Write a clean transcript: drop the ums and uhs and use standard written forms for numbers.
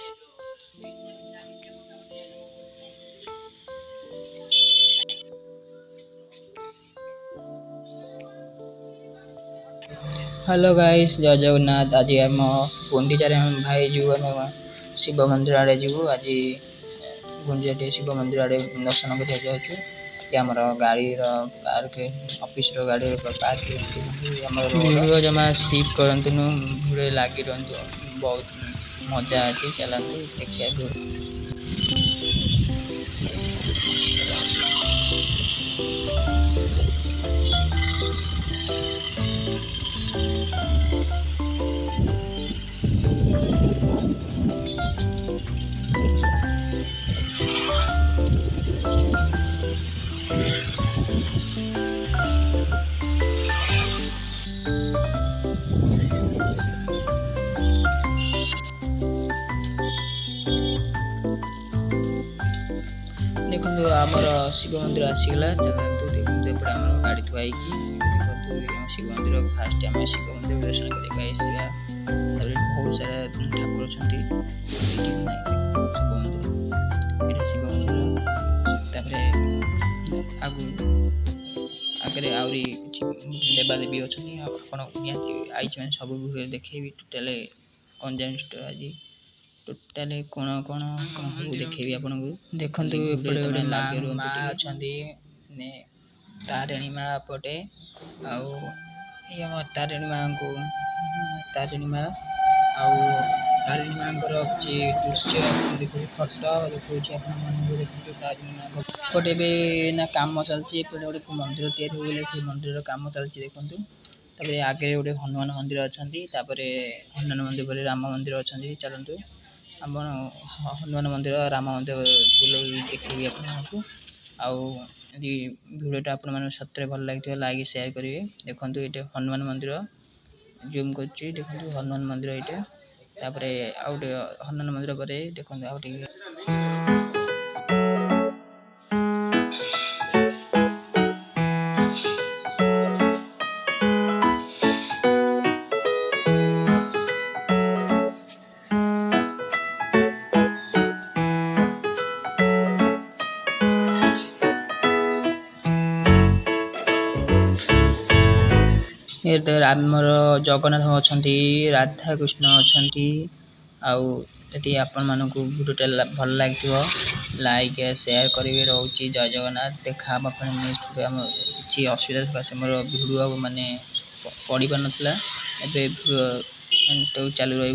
Hello guys, जय जगन्नाथ। आज आम गुंडीचारे भाई जीव आम शिव मंदिर आड़े जीवु। आज गुंडीचाटे शिव मंदिर आड़े दर्शन कर जाऊँ। आमर गाड़ी पार्क ऑफिस गाड़ी पार्क वीडियो जमा सिप करतु भिड़ लगी रुँ। बहुत मजा अच्छी चलतु देखिए। देखो आमर शिव मंदिर आसीगला। चलतु देखते एपटे आम गाड़ी थुआई देखो शिव मंदिर फास्ट आम शिव मंदिर दर्शन करने बहुत सारा ठाकुर अच्छा शिव मंदिर आगे आहरी देवादेवी अच्छी आई सब भिडियो देखेबी। टोटाल कंजाम स्टोर आज टोटाल कौन कौन देखेबी आपन को। देखो एपटे माँ अच्छा तारिणी माँ पटे तारिणी माँ को तारिणी माँ तारिणी माँ दृश्य देखो फट देखो देखो तारिणी माँ पटे ना कम चलती। गोटे मंदिर तैयारी मंदिर कम चलती देखो। आगे गोटे हनुमान मंदिर अच्छा हनुमान मंदिर पर राम मंदिर अच्छा। चलतु आप हनुमान मंदिर राम मंदिर बुल देखी आपको। आदि भिडियोटा आप सतरे भल लगे लाइक शेयर करेंगे। देखो ये हनुमान मंदिर जूम कर देखो हनुमान मंदिर ये आउटे हनुमान मंदिर पर देखो आउटे आमर जगन्नाथ अच्छा राधा कृष्ण अच्छा। आदि आपण मानक भिडियोटा भल लगे लाइक शेयर करेंगे। रोचे जय जगन्नाथ। देखा नेक्स्ट किसी असुविधा मोर भिडियो माने पड़ पार नाला चलू रही।